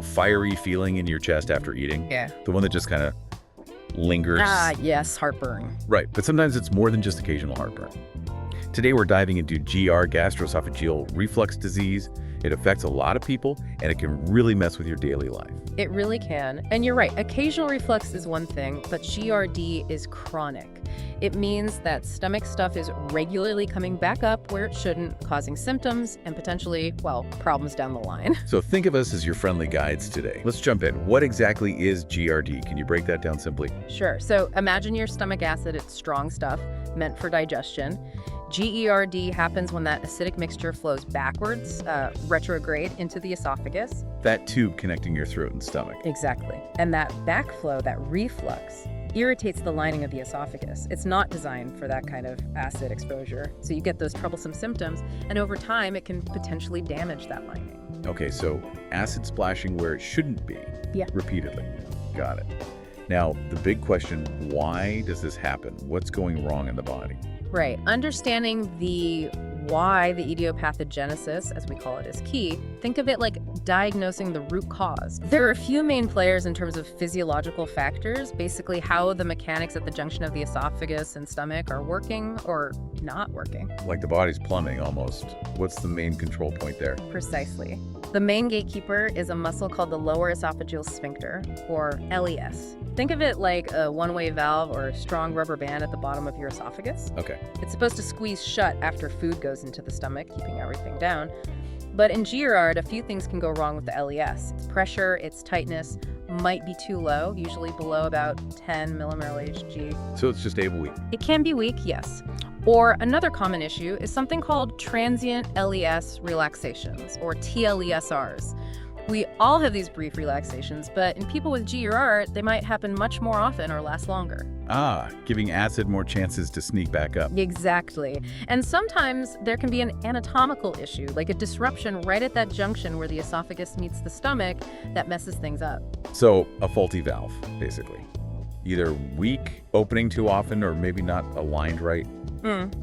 fiery feeling in your chest after eating? Yeah. The one that just kind of lingers? Ah, yes, heartburn. Right, but sometimes it's more than just occasional heartburn. Today we're diving into Gastroesophageal Reflux Disease. It affects a lot of people, and it can really mess with your daily life. It really can. And you're right, occasional reflux is one thing, but GERD is chronic. It means that stomach stuff is regularly coming back up where it shouldn't, causing symptoms and potentially, well, problems down the line. So think of us as your friendly guides today. Let's jump in. What exactly is GERD? Can you break that down simply? Sure. So imagine your stomach acid. It's strong stuff meant for digestion. GERD happens when that acidic mixture flows backwards, retrograde into the esophagus. That tube connecting your throat and stomach. Exactly. And that backflow, that reflux, irritates the lining of the esophagus. It's not designed for that kind of acid exposure. So you get those troublesome symptoms, and over time, it can potentially damage that lining. Okay, so acid splashing where it shouldn't be. Yeah. Repeatedly. Got it. Now, the big question, why does this happen? What's going wrong in the body? Right. Understanding the why, the etiopathogenesis, as we call it, is key. Think of it like diagnosing the root cause. There are a few main players in terms of physiological factors, basically how the mechanics at the junction of the esophagus and stomach are working or not working. Like the body's plumbing, almost. What's the main control point there? Precisely. The main gatekeeper is a muscle called the lower esophageal sphincter, or LES. Think of it like a one-way valve or a strong rubber band at the bottom of your esophagus. Okay. It's supposed to squeeze shut after food goes into the stomach, keeping everything down. But in GERD, a few things can go wrong with the LES. Its pressure, its tightness might be too low, usually below about 10 millimole Hg. So it's just able weak. It can be weak, yes. Or another common issue is something called transient LES relaxations, or TLESRs. We all have these brief relaxations, but in people with GERD, they might happen much more often or last longer. Ah, giving acid more chances to sneak back up. Exactly. And sometimes there can be an anatomical issue, like a disruption right at that junction where the esophagus meets the stomach that messes things up. So a faulty valve, basically. Either weak, opening too often, or maybe not aligned right.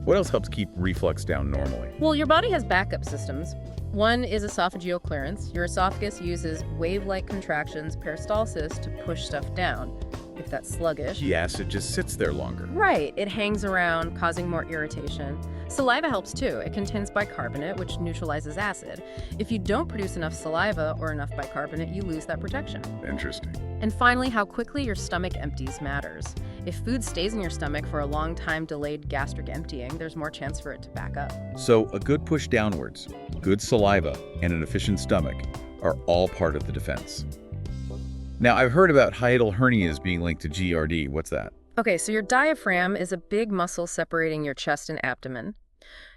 What else helps keep reflux down normally? Well, your body has backup systems. One is esophageal clearance. Your esophagus uses wave-like contractions, peristalsis, to push stuff down. If that's sluggish. The acid just sits there longer. Right. It hangs around, causing more irritation. Saliva helps too. It contains bicarbonate, which neutralizes acid. If you don't produce enough saliva or enough bicarbonate, you lose that protection. Interesting. And finally, how quickly your stomach empties matters. If food stays in your stomach for a long time, delayed gastric emptying, there's more chance for it to back up. So a good push downwards, good saliva, and an efficient stomach are all part of the defense. Now, I've heard about hiatal hernias being linked to GERD. What's that? Okay, so your diaphragm is a big muscle separating your chest and abdomen.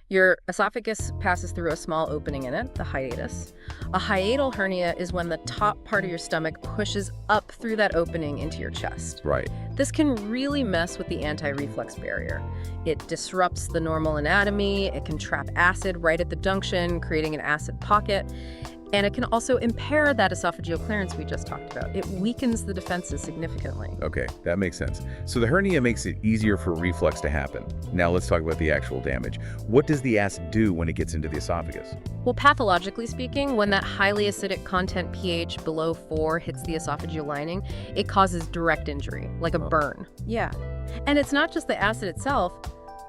Your esophagus passes through a small opening in it, the hiatus. A hiatal hernia is when the top part of your stomach pushes up through that opening into your chest. Right. This can really mess with the anti-reflux barrier. It disrupts the normal anatomy, it can trap acid right at the junction, creating an acid pocket. And it can also impair that esophageal clearance we just talked about. It weakens the defenses significantly. Okay, that makes sense. So the hernia makes it easier for reflux to happen. Now let's talk about the actual damage. What does the acid do when it gets into the esophagus? Well, pathologically speaking, when that highly acidic content pH below 4 hits the esophageal lining, it causes direct injury, like a burn. Yeah. And it's not just the acid itself.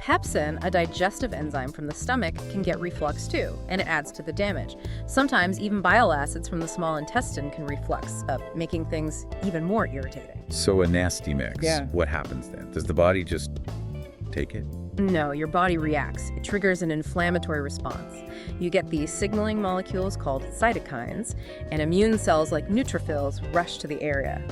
Pepsin, a digestive enzyme from the stomach, can get reflux too, and it adds to the damage. Sometimes even bile acids from the small intestine can reflux, making things even more irritating. So a nasty mix. Yeah. What happens then? Does the body just take it? No, your body reacts. It triggers an inflammatory response. You get these signaling molecules called cytokines, and immune cells like neutrophils rush to the area.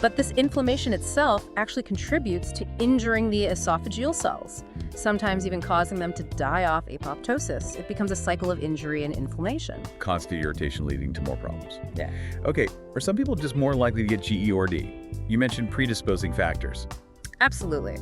But this inflammation itself actually contributes to injuring the esophageal cells, sometimes even causing them to die off apoptosis. It becomes a cycle of injury and inflammation. Constant irritation leading to more problems. Yeah. Okay, are some people just more likely to get GERD? You mentioned predisposing factors. Absolutely.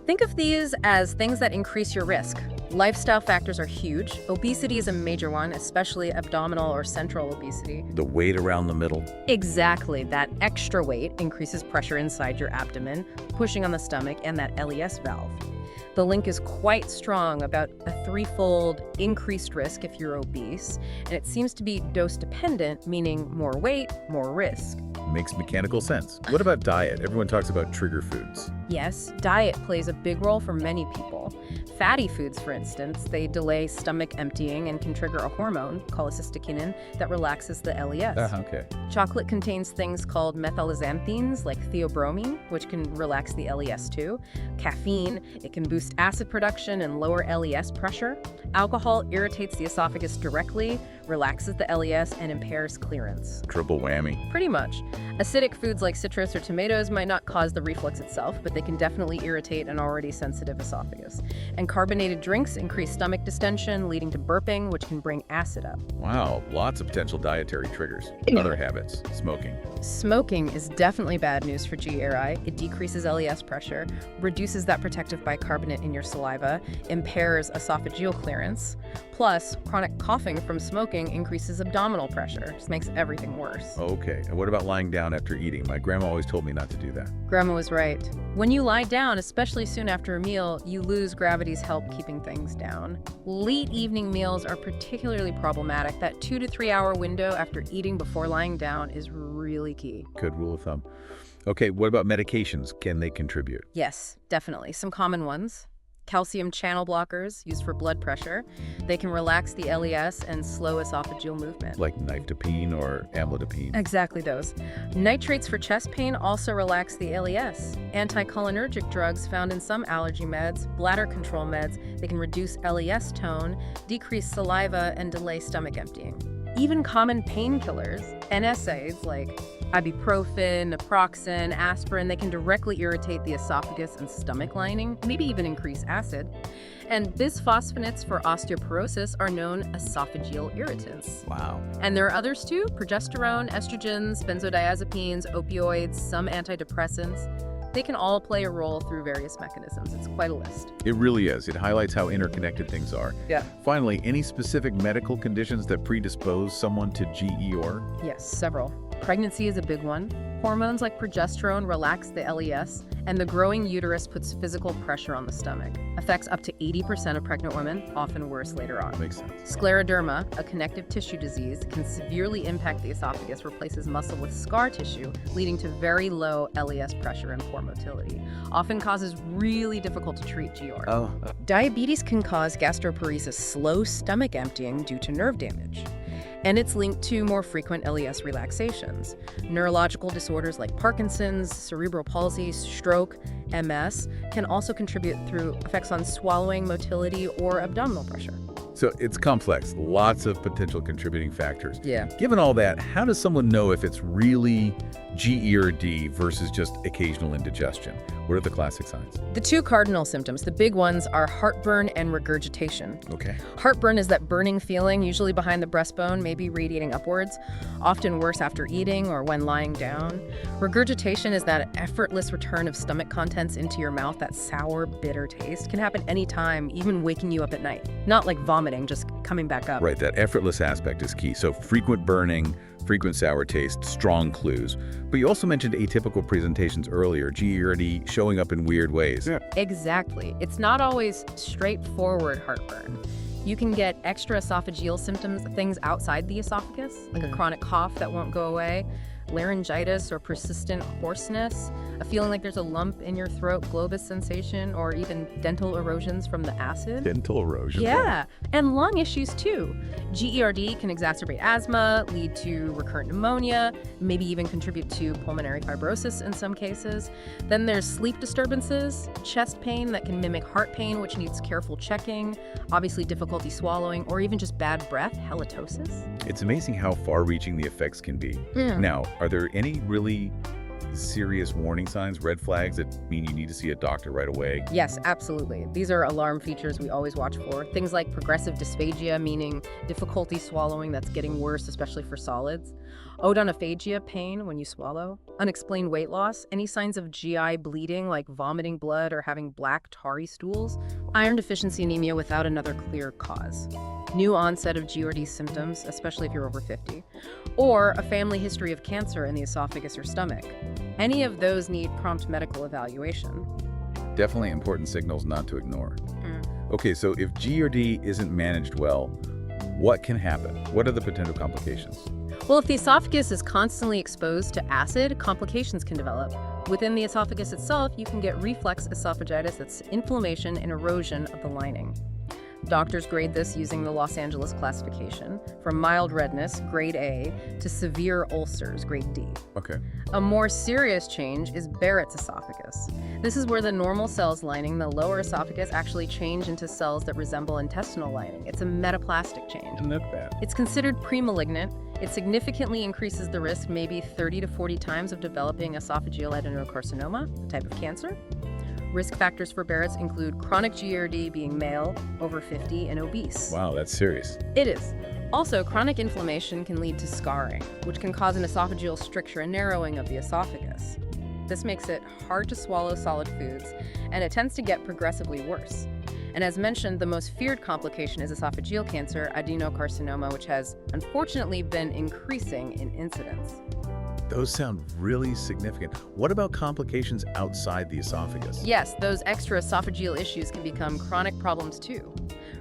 Think of these as things that increase your risk. Lifestyle factors are huge. Obesity is a major one, especially abdominal or central obesity. The weight around the middle. Exactly. That extra weight increases pressure inside your abdomen, pushing on the stomach and that LES valve. The link is quite strong, about a threefold increased risk if you're obese, and it seems to be dose-dependent, meaning more weight, more risk. Makes mechanical sense. What about diet? Everyone talks about trigger foods. Yes, diet plays a big role for many people. Fatty foods, for instance, they delay stomach emptying and can trigger a hormone, cholecystokinin, that relaxes the LES. Okay. Chocolate contains things called methylxanthines, like theobromine, which can relax the LES too. Caffeine, it can boost acid production and lower LES pressure. Alcohol irritates the esophagus directly, relaxes the LES, and impairs clearance. Triple whammy. Pretty much. Acidic foods like citrus or tomatoes might not cause the reflux itself, but they can definitely irritate an already sensitive esophagus. And carbonated drinks increase stomach distension, leading to burping, which can bring acid up. Wow, lots of potential dietary triggers. Other habits. Smoking. Smoking is definitely bad news for GERD. It decreases LES pressure, reduces that protective bicarbonate in your saliva, impairs esophageal clearance. Plus, chronic coughing from smoking increases abdominal pressure. Just makes everything worse. Okay, and what about lying down after eating? My grandma always told me not to do that. Grandma was right. When you lie down, especially soon after a meal, you lose gravity's help keeping things down. Late evening meals are particularly problematic. That 2 to 3 hour window after eating before lying down is really key. Good rule of thumb. Okay, what about medications? Can they contribute? Yes, definitely. Some common ones. Calcium channel blockers used for blood pressure. They can relax the LES and slow esophageal movement. Like nifedipine or amlodipine? Exactly those. Nitrates for chest pain also relax the LES. Anticholinergic drugs found in some allergy meds, bladder control meds, they can reduce LES tone, decrease saliva, and delay stomach emptying. Even common painkillers, NSAIDs like ibuprofen, naproxen, aspirin, they can directly irritate the esophagus and stomach lining, maybe even increase acid. And bisphosphonates for osteoporosis are known esophageal irritants. Wow. And there are others too: progesterone, estrogens, benzodiazepines, opioids, some antidepressants. They can all play a role through various mechanisms. It's quite a list. It really is. It highlights how interconnected things are. Yeah. Finally, any specific medical conditions that predispose someone to GER? Yes, several. Pregnancy is a big one. Hormones like progesterone relax the LES, and the growing uterus puts physical pressure on the stomach. Affects up to 80% of pregnant women, often worse later on. Makes sense. Scleroderma, a connective tissue disease, can severely impact the esophagus, replaces muscle with scar tissue, leading to very low LES pressure and poor motility. Often causes really difficult to treat GER. Diabetes can cause gastroparesis, slow stomach emptying due to nerve damage. And it's linked to more frequent LES relaxations. Neurological disorders like Parkinson's, cerebral palsy, stroke, MS can also contribute through effects on swallowing, motility, or abdominal pressure. So it's complex, lots of potential contributing factors. Yeah. Given all that, how does someone know if it's really GERD versus just occasional indigestion? What are the classic signs? The two cardinal symptoms, the big ones, are heartburn and regurgitation. Okay. Heartburn is that burning feeling, usually behind the breastbone, maybe radiating upwards, often worse after eating or when lying down. Regurgitation is that effortless return of stomach contents into your mouth, that sour, bitter taste. Can happen anytime, even waking you up at night. Not like vomiting, just coming back up. Right, that effortless aspect is key. So frequent burning, frequent sour taste, strong clues. But you also mentioned atypical presentations earlier, GERD showing up in weird ways. Yeah. Exactly. It's not always straightforward heartburn. You can get extra esophageal symptoms, things outside the esophagus, like a chronic cough that won't go away, laryngitis or persistent hoarseness, a feeling like there's a lump in your throat, globus sensation, or even dental erosions from the acid. Dental erosion. Yeah, and lung issues too. GERD can exacerbate asthma, lead to recurrent pneumonia, maybe even contribute to pulmonary fibrosis in some cases. Then there's sleep disturbances, chest pain that can mimic heart pain, which needs careful checking, obviously difficulty swallowing, or even just bad breath, halitosis. It's amazing how far-reaching the effects can be. Now, are there any really serious warning signs, red flags that mean you need to see a doctor right away? Yes, absolutely. These are alarm features we always watch for. Things like progressive dysphagia, meaning difficulty swallowing that's getting worse, especially for solids. Odonophagia, pain when you swallow. Unexplained weight loss. Any signs of GI bleeding, like vomiting blood or having black tarry stools. Iron deficiency anemia without another clear cause. New onset of GERD symptoms, especially if you're over 50. Or a family history of cancer in the esophagus or stomach. Any of those need prompt medical evaluation. Definitely important signals not to ignore. Okay, so if GERD isn't managed well, what can happen? What are the potential complications? Well, if the esophagus is constantly exposed to acid, complications can develop. Within the esophagus itself, you can get reflux esophagitis, that's inflammation and erosion of the lining. Doctors grade this using the Los Angeles classification, from mild redness, grade A, to severe ulcers, grade D. Okay. A more serious change is Barrett's esophagus. This is where the normal cells lining the lower esophagus actually change into cells that resemble intestinal lining. It's a metaplastic change. Isn't that bad? It's considered premalignant. It significantly increases the risk, maybe 30 to 40 times, of developing esophageal adenocarcinoma, a type of cancer. Risk factors for Barrett's include chronic GERD, being male, over 50, and obese. Wow, that's serious. It is. Also, chronic inflammation can lead to scarring, which can cause an esophageal stricture and narrowing of the esophagus. This makes it hard to swallow solid foods, and it tends to get progressively worse. And as mentioned, the most feared complication is esophageal cancer, adenocarcinoma, which has unfortunately been increasing in incidence. Those sound really significant. What about complications outside the esophagus? Yes, those extra esophageal issues can become chronic problems too.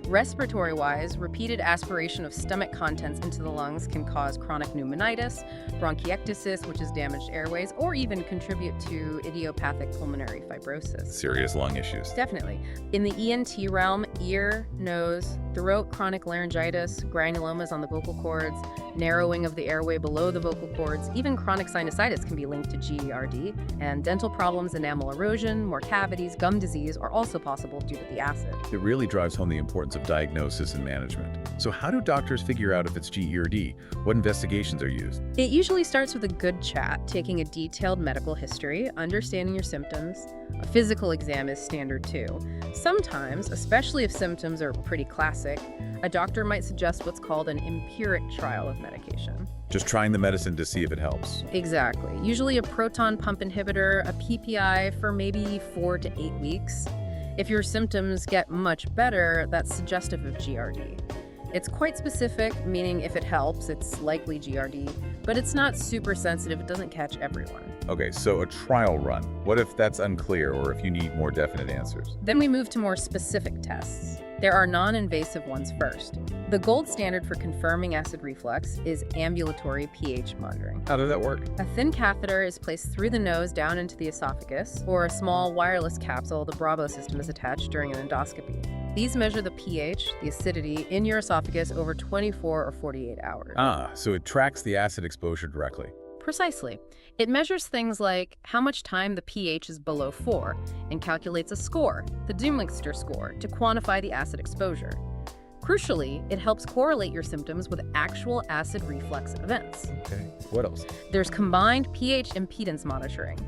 Respiratory-wise, repeated aspiration of stomach contents into the lungs can cause chronic pneumonitis, bronchiectasis, which is damaged airways, or even contribute to idiopathic pulmonary fibrosis. Serious lung issues. Definitely. In the ENT realm, ear, nose, throat, chronic laryngitis, granulomas on the vocal cords, narrowing of the airway below the vocal cords, even chronic sinusitis can be linked to GERD, and dental problems, enamel erosion, more cavities, gum disease are also possible due to the acid. It really drives home the importance of diagnosis and management. So how do doctors figure out if it's GERD? What investigations are used? It usually starts with a good chat, taking a detailed medical history, understanding your symptoms. A physical exam is standard too. Sometimes, especially if symptoms are pretty classic, a doctor might suggest what's called an empiric trial of medication. Just trying the medicine to see if it helps. Exactly. Usually a proton pump inhibitor, a PPI for maybe 4 to 8 weeks. If your symptoms get much better, that's suggestive of GERD. It's quite specific, meaning if it helps, it's likely GERD, but it's not super sensitive, it doesn't catch everyone. Okay, so a trial run. What if that's unclear or if you need more definite answers? Then we move to more specific tests. There are non-invasive ones first. The gold standard for confirming acid reflux is ambulatory pH monitoring. How does that work? A thin catheter is placed through the nose down into the esophagus, or a small wireless capsule, the Bravo system, is attached during an endoscopy. These measure the pH, the acidity, in your esophagus over 24 or 48 hours. Ah, so it tracks the acid exposure directly. Precisely. It measures things like how much time the pH is below 4 and calculates a score, the Dumlinger score, to quantify the acid exposure. Crucially, it helps correlate your symptoms with actual acid reflux events. Okay, what else? There's combined pH impedance monitoring.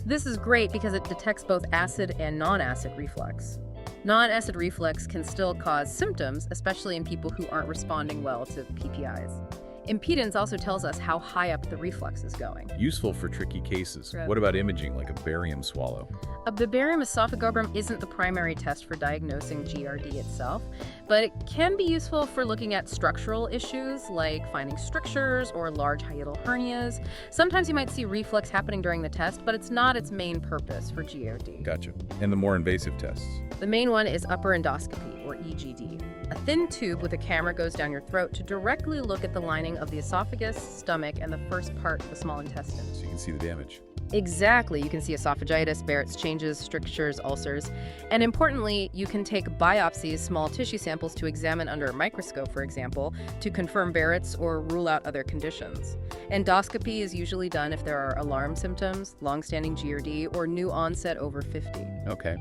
This is great because it detects both acid and non-acid reflux. Non-acid reflux can still cause symptoms, especially in people who aren't responding well to PPIs. Impedance also tells us how high up the reflux is going. Useful for tricky cases. Right. What about imaging, like a barium swallow? A barium esophagogram isn't the primary test for diagnosing GERD itself, but it can be useful for looking at structural issues like finding strictures or large hiatal hernias. Sometimes you might see reflux happening during the test, but it's not its main purpose for GERD. Gotcha. And the more invasive tests? The main one is upper endoscopy, or EGD. A thin tube with a camera goes down your throat to directly look at the lining of the esophagus, stomach, and the first part of the small intestine. So you can see the damage. Exactly. You can see esophagitis, Barrett's changes, strictures, ulcers. And importantly, you can take biopsies, small tissue samples, to examine under a microscope, for example, to confirm Barrett's or rule out other conditions. Endoscopy is usually done if there are alarm symptoms, long-standing GERD, or new onset over 50. Okay.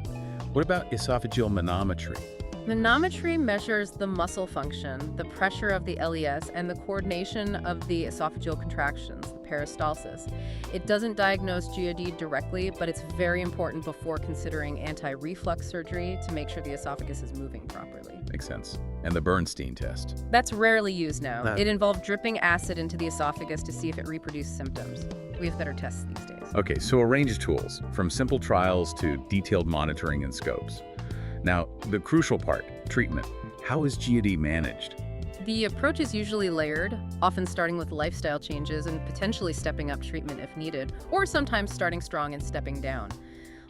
What about esophageal manometry? Manometry measures the muscle function, the pressure of the LES, and the coordination of the esophageal contractions, the peristalsis. It doesn't diagnose GERD directly, but it's very important before considering anti-reflux surgery to make sure the esophagus is moving properly. Makes sense. And the Bernstein test? That's rarely used now. It involved dripping acid into the esophagus to see if it reproduced symptoms. We have better tests these days. Okay, so a range of tools, from simple trials to detailed monitoring and scopes. Now, the crucial part, treatment. How is GERD managed? The approach is usually layered, often starting with lifestyle changes and potentially stepping up treatment if needed, or sometimes starting strong and stepping down.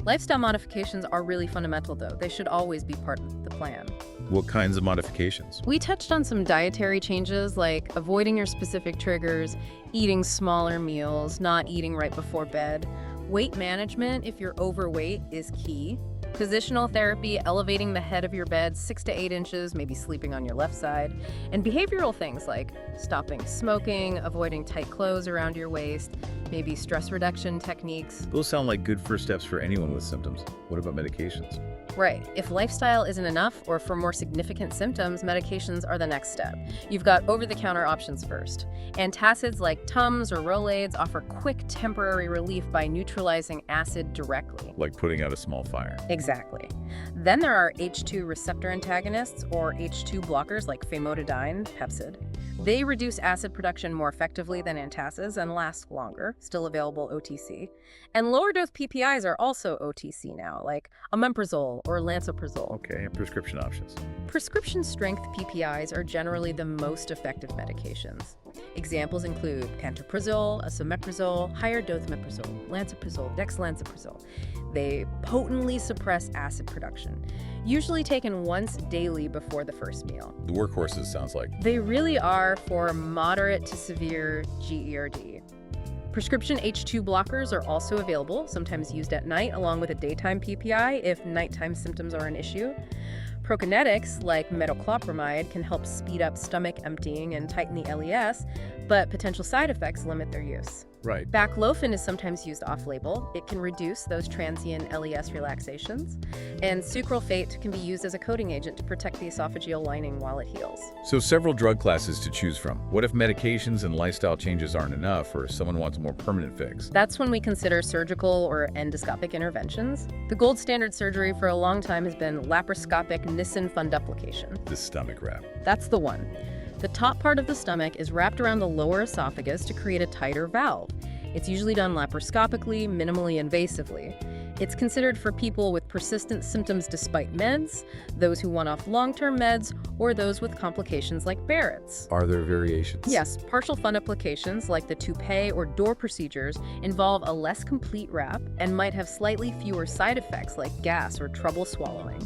Lifestyle modifications are really fundamental, though. They should always be part of the plan. What kinds of modifications? We touched on some dietary changes like avoiding your specific triggers, eating smaller meals, not eating right before bed. Weight management, if you're overweight, is key. Positional therapy, elevating the head of your bed 6 to 8 inches, maybe sleeping on your left side. And behavioral things like stopping smoking, avoiding tight clothes around your waist, maybe stress reduction techniques. Those sound like good first steps for anyone with symptoms. What about medications? Right. If lifestyle isn't enough, or for more significant symptoms, medications are the next step. You've got over-the-counter options first. Antacids like Tums or Rolaids offer quick temporary relief by neutralizing acid directly. Like putting out a small fire. Exactly. Then there are H2 receptor antagonists, or H2 blockers like famotidine, Pepcid. They reduce acid production more effectively than antacids and last longer, still available OTC. And lower dose PPIs are also OTC now, like omeprazole or lansoprazole. Okay, and prescription options. Prescription strength PPIs are generally the most effective medications. Examples include pantoprazole, esomeprazole, higher dose omeprazole, lansoprazole, dexlansoprazole. They potently suppress acid production, usually taken once daily before the first meal. The workhorses, sounds like. They really are for moderate to severe GERD. Prescription H2 blockers are also available, sometimes used at night along with a daytime PPI if nighttime symptoms are an issue. Prokinetics, like metoclopramide, can help speed up stomach emptying and tighten the LES, but potential side effects limit their use. Right. Baclofen is sometimes used off-label. It can reduce those transient LES relaxations. And sucralfate can be used as a coating agent to protect the esophageal lining while it heals. So several drug classes to choose from. What if medications and lifestyle changes aren't enough, or someone wants a more permanent fix? That's when we consider surgical or endoscopic interventions. The gold standard surgery for a long time has been laparoscopic Nissen fundoplication. The stomach wrap. That's the one. The top part of the stomach is wrapped around the lower esophagus to create a tighter valve. It's usually done laparoscopically, minimally invasively. It's considered for people with persistent symptoms despite meds, those who want off long-term meds, or those with complications like Barrett's. Are there variations? Yes, partial fundoplications like the toupee or door procedures involve a less complete wrap and might have slightly fewer side effects like gas or trouble swallowing.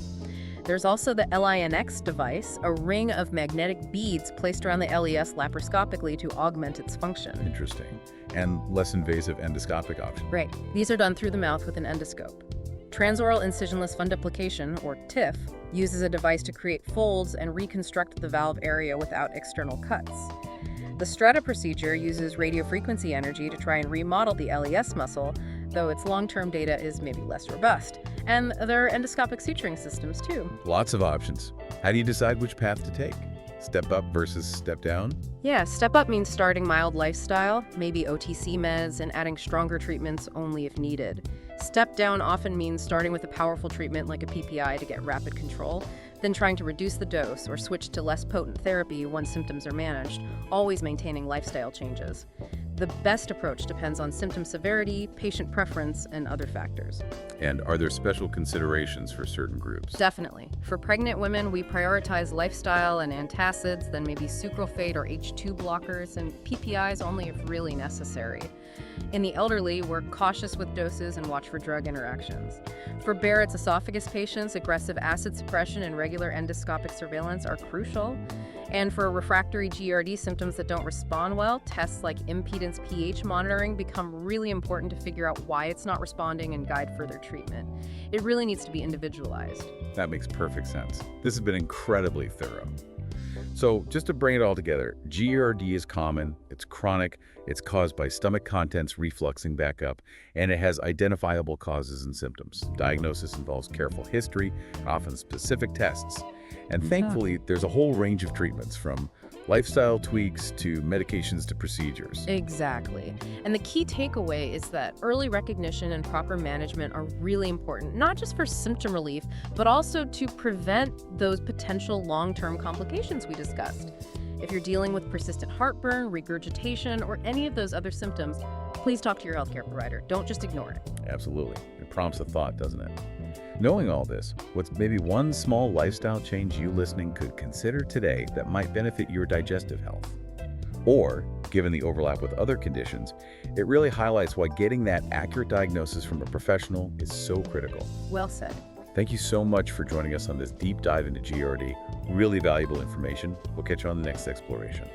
There's also the LINX device, a ring of magnetic beads placed around the LES laparoscopically to augment its function. Interesting. And less invasive endoscopic option. Right. These are done through the mouth with an endoscope. Transoral incisionless fundoplication, or TIF, uses a device to create folds and reconstruct the valve area without external cuts. The Stretta procedure uses radiofrequency energy to try and remodel the LES muscle, though its long-term data is maybe less robust. And there are endoscopic suturing systems, too. Lots of options. How do you decide which path to take? Step up versus step down? Yeah, step up means starting mild lifestyle, maybe OTC meds, and adding stronger treatments only if needed. Step down often means starting with a powerful treatment like a PPI to get rapid control, then trying to reduce the dose or switch to less potent therapy once symptoms are managed, always maintaining lifestyle changes. The best approach depends on symptom severity, patient preference, and other factors. And are there special considerations for certain groups? Definitely. For pregnant women, we prioritize lifestyle and antacids, then maybe sucralfate or H2 blockers, and PPIs only if really necessary. In the elderly, we're cautious with doses and watch for drug interactions. For Barrett's esophagus patients, aggressive acid suppression and regular endoscopic surveillance are crucial. And for refractory GERD symptoms that don't respond well, tests like impedance pH monitoring become really important to figure out why it's not responding and guide further treatment. It really needs to be individualized. That makes perfect sense. This has been incredibly thorough. So just to bring it all together, GERD is common, it's chronic, it's caused by stomach contents refluxing back up, and it has identifiable causes and symptoms. Diagnosis involves careful history, often specific tests. And thankfully, there's a whole range of treatments, from lifestyle tweaks to medications to procedures. Exactly. And the key takeaway is that early recognition and proper management are really important, not just for symptom relief, but also to prevent those potential long-term complications we discussed. If you're dealing with persistent heartburn, regurgitation, or any of those other symptoms, please talk to your healthcare provider. Don't just ignore it. Absolutely. It prompts a thought, doesn't it? Knowing all this, what's maybe one small lifestyle change you listening could consider today that might benefit your digestive health? Or, given the overlap with other conditions, it really highlights why getting that accurate diagnosis from a professional is so critical. Well said. Thank you so much for joining us on this deep dive into GERD. Really valuable information. We'll catch you on the next exploration.